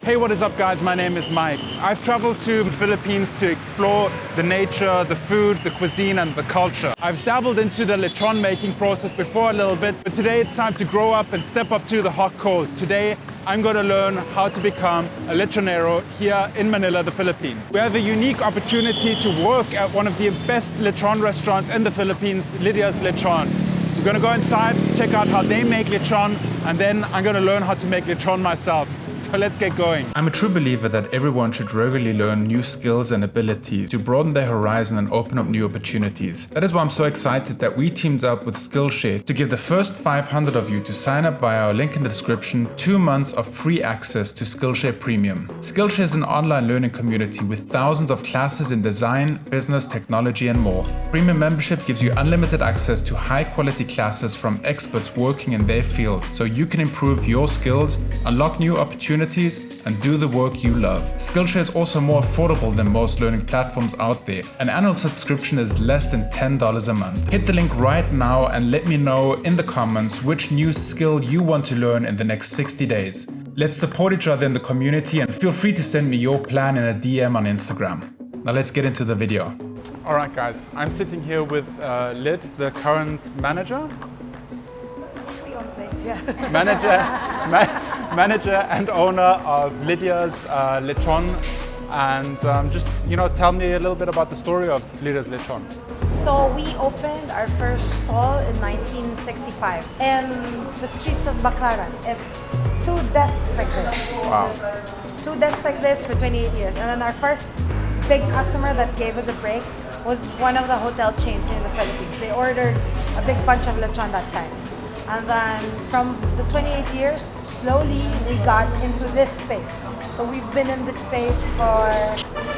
Hey, what is up guys? My name is Mike. I've traveled to the Philippines to explore the nature, the food, the cuisine and the culture. I've dabbled into the lechon making process before a little bit, but today it's time to grow up and step up to the hot coals. Today I'm going to learn how to become a lechonero here in Manila, the Philippines. We have a unique opportunity to work at one of the best lechon restaurants in the Philippines, Lydias Lechon. We're going to go inside, check out how they make lechon, and then I'm going to learn how to make lechon myself. So let's get going. I'm a true believer that everyone should regularly learn new skills and abilities to broaden their horizon and open up new opportunities. That is why I'm so excited that we teamed up with Skillshare to give the first 500 of you to sign up via our link in the description 2 months of free access to Skillshare Premium. Skillshare is an online learning community with thousands of classes in design, business, technology and more. Premium membership gives you unlimited access to high quality classes from experts working in their field, so you can improve your skills, unlock new opportunities and do the work you love. Skillshare is also more affordable than most learning platforms out there. An annual subscription is less than $10 a month. Hit the link right now and let me know in the comments which new skill you want to learn in the next 60 days. Let's support each other in the community and feel free to send me your plan in a DM on Instagram. Now let's get into the video. Alright guys, I'm sitting here with Lyd, the current manager. Yeah. Manager and owner of Lydias Lechon, and just tell me a little bit about the story of Lydias Lechon. So we opened our first stall in 1965 in the streets of Baclaran. It's 2 desks like this. Wow. 2 desks like this for 28 years. And then our first big customer that gave us a break was one of the hotel chains in the Philippines. They ordered a big bunch of lechon that time. And then from the 28 years, slowly we got into this space. So we've been in this space for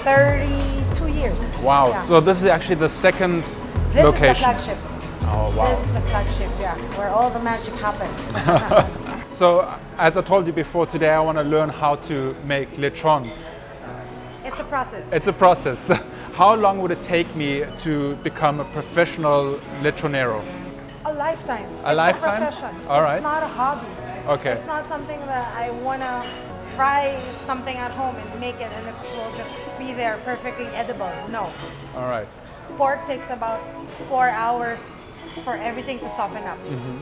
32 years. Wow, yeah. So this is actually the second location. This is the flagship. Oh wow. This is the flagship, yeah, where all the magic happens. So as I told you before, today I want to learn how to make lechon. It's a process. It's a process. How long would it take me to become a professional lechonero? A lifetime. A lifetime? It's a profession. All right. It's not a hobby. Okay. It's not something that I want to fry something at home and make it and it will just be there perfectly edible. No. All right. Pork takes about 4 hours for everything to soften up.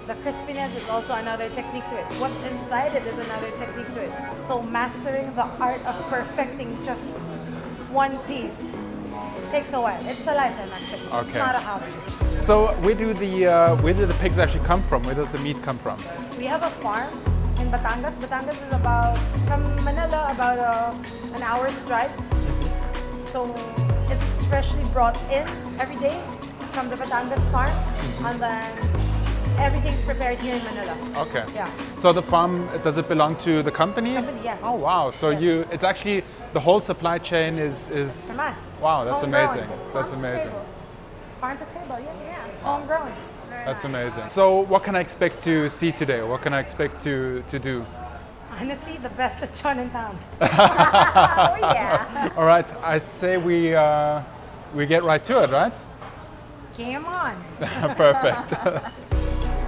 The crispiness is also another technique to it. What's inside it is another technique to it. So mastering the art of perfecting just one piece takes a while. It's a lifetime actually. Okay. It's not a hobby. So where do the pigs actually come from? Where does the meat come from? We have a farm in Batangas. Batangas is about, from Manila, about an hour's drive. So it's freshly brought in every day from the Batangas farm. And then everything's prepared here in Manila. Okay. Yeah. So the farm, does it belong to the company? Company, yeah. Oh wow. So Yeah. it's actually, the whole supply chain is From us. Wow, that's Homegrown. amazing. That's amazing. Farm to table, yes. Yeah. Homegrown. That's amazing. So what can I expect to see today? What can I expect to do? Honestly, the best lechon in town. Oh yeah. All right, I'd say we get right to it, right? Game on. Perfect.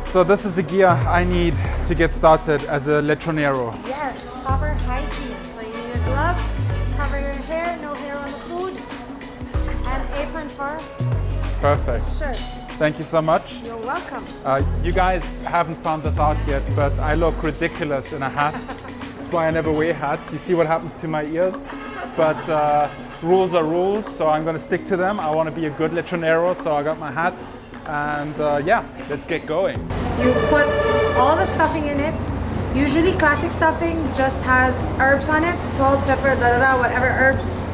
So this is the gear I need to get started as a lechonero. Yes, proper hygiene. So you need a glove, cover your hair, no hair on the food, and apron for Perfect. shirt. Thank you so much. You're welcome. You guys haven't found this out yet, but I look ridiculous in a hat. That's why I never wear hats. You see what happens to my ears? But rules are rules, so I'm going to stick to them. I want to be a good lechonero, so I got my hat. And yeah, let's get going. You put all the stuffing in it. Usually classic stuffing just has herbs on it, salt, pepper, whatever herbs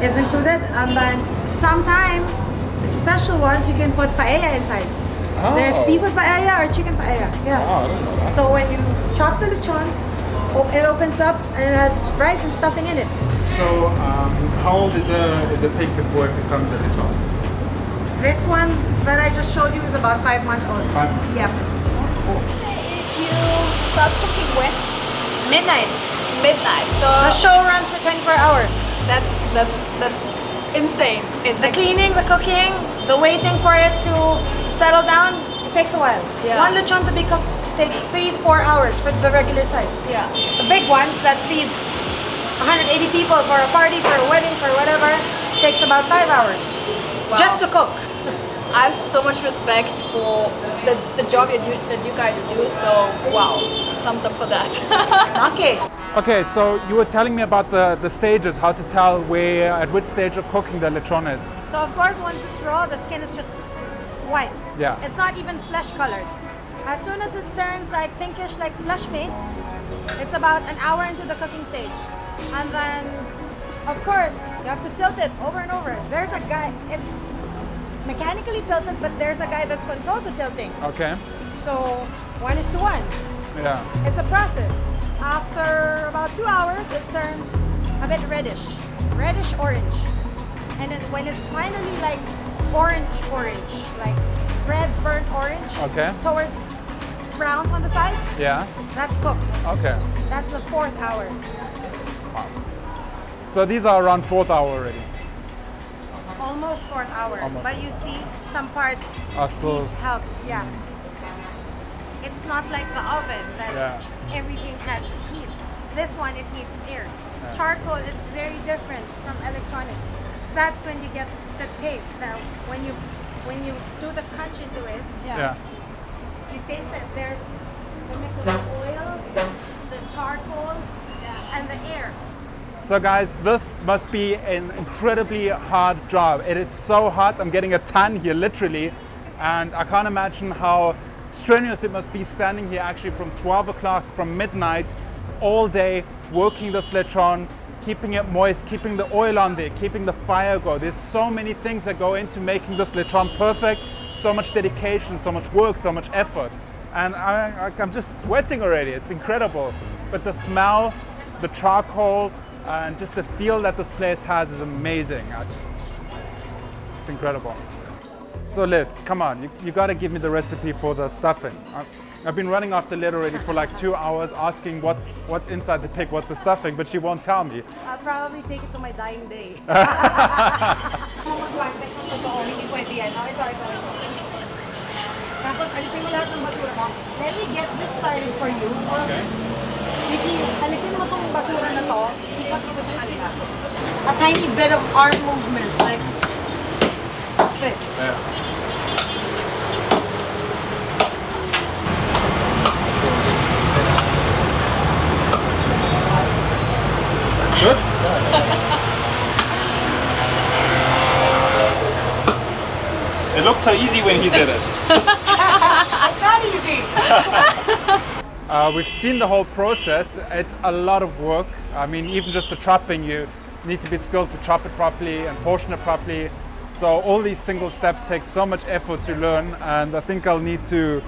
is included. And then sometimes the special ones you can put paella inside. Oh. There's seafood paella or chicken paella. Yeah. Oh, I didn't know that. So when you chop the lechon, it opens up and it has rice and stuffing in it. So how old is a pig before it becomes a lechon? This one that I just showed you is about 5 months old. 5 months. Yep. If you start cooking when? Midnight. Midnight. So The show runs for 24 hours. that's insane. It's The like cleaning, the cooking, the waiting for it to settle down, it takes a while. Yeah. One lechon to be cooked takes 3 to 4 hours for the regular size. yeah. The big ones that feeds 180 people for a party, for a wedding, for whatever. Takes about 5 hours just to cook. I have so much respect for the job that you guys do. So wow, thumbs up for that. Okay. Okay, so you were telling me about the stages, how to tell where, at which stage of cooking the lechon is. So of course, once it's raw, the skin is just white. Yeah. It's not even flesh colored. As soon as it turns like pinkish, like flesh meat, it's about an hour into the cooking stage. And then, of course, you have to tilt it over and over. There's a guy, it's mechanically tilted, but there's a guy that controls the tilting. Okay. So 1:1. Yeah. It's a process. After about 2 hours, it turns a bit reddish orange. And then when it's finally like orange, like red burnt orange, Okay. towards browns on the sides, Yeah. that's cooked. Okay. That's the 4th hour. So these are around 4th hour already. Almost 4th hour. Almost. But you see, some parts Are still. need help. Yeah. It's not like the oven that Yeah. everything has heat. This one, it needs air. Yeah. Charcoal is very different from electronic. That's when you get the taste. Now, when you do the crunch into it, Yeah. you taste it. There's the mix of the oil, the charcoal, and the air. So guys, this must be an incredibly hard job. It is so hot. I'm getting a tan here, literally. And I can't imagine how strenuous it must be standing here actually from 12 o'clock, from midnight, all day, working this lechon, keeping it moist, keeping the oil on there, keeping the fire go. There's so many things that go into making this lechon perfect. So much dedication, so much work, so much effort. And I'm just sweating already. It's incredible. But the smell, the charcoal, and just the feel that this place has is amazing. It's incredible. So Liv, come on, you gotta give me the recipe for the stuffing. I've been running after Liv already for like 2 hours asking what's inside the pig, what's the stuffing, but she won't tell me. I'll probably take it to my dying day. Tapos alisin mo lahat ng basura mo. Let me get this started for you. Okay. Vicky, alisin mo tong basura na to. Ipat mo sa kanila. A tiny bit of arm movement, like this. Yeah. Good? It looked so easy when he did it. It's not easy. We've seen the whole process. It's a lot of work. I mean, even just the chopping, you need to be skilled to chop it properly and portion it properly. So all these single steps take so much effort to learn, and I think I'll need to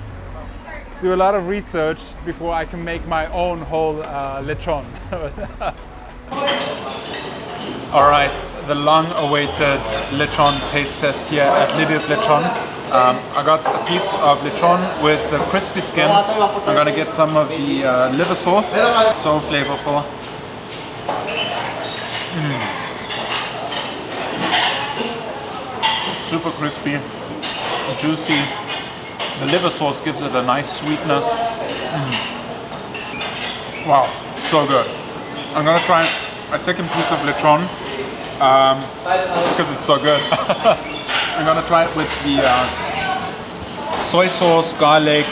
do a lot of research before I can make my own whole lechon. All right, the long-awaited lechon taste test here at Lydias Lechon. I got a piece of lechon with the crispy skin. I'm gonna get some of the liver sauce. So flavorful. Super crispy, juicy. The liver sauce gives it a nice sweetness. Wow, so good. I'm gonna try a second piece of lechon because it's so good. I'm gonna try it with the soy sauce, garlic,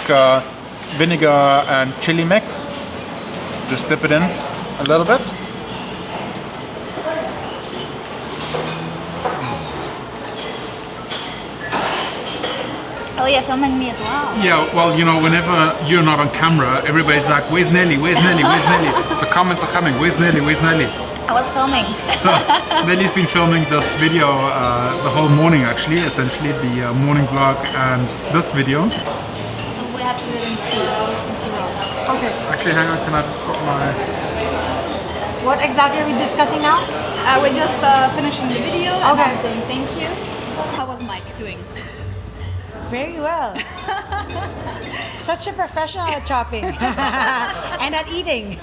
vinegar, and chili mix. Just dip it in a little bit. Oh, you're filming me as well. Yeah, well, you know, whenever you're not on camera, everybody's like, where's Nelly, where's Nelly, where's Nelly? The comments are coming, where's Nelly, where's Nelly? I was filming. So, Nelly's been filming this video the whole morning actually, essentially the morning vlog and this video. So we have to do it in two rounds. Okay. Actually, hang on, can I just put my... What exactly are we discussing now? We're just finishing the video and Okay. I'm saying thank you. How was Mike doing? Very well. Such a professional at chopping and at eating.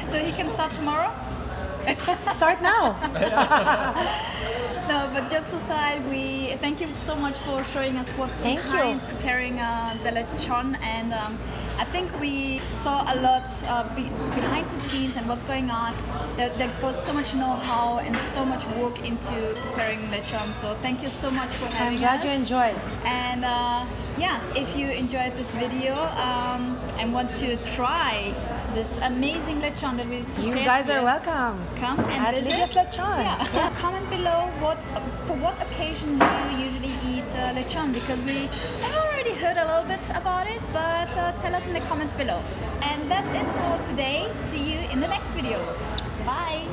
So he can start tomorrow? Start now. No, but jokes aside, we thank you so much for showing us what's Thank behind you. preparing the lechon, and I think we saw a lot behind the scenes and what's going on. There goes so much know-how and so much work into preparing lechon. So thank you so much for having us. I'm glad you enjoyed. And yeah, if you enjoyed this video and want to try this amazing lechon that we prepared, You guys are here, welcome. come and At visit. Lydias Lechon. Yeah. Comment below for what occasion you usually eat lechon, because we have already heard a little bit about it, but tell us in the comments below. And that's it for today. See you in the next video. Bye.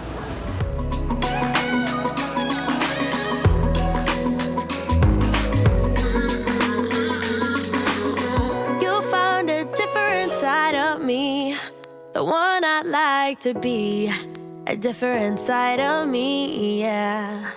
You found a different side of me, the one I'd like to be, a different side of me, yeah.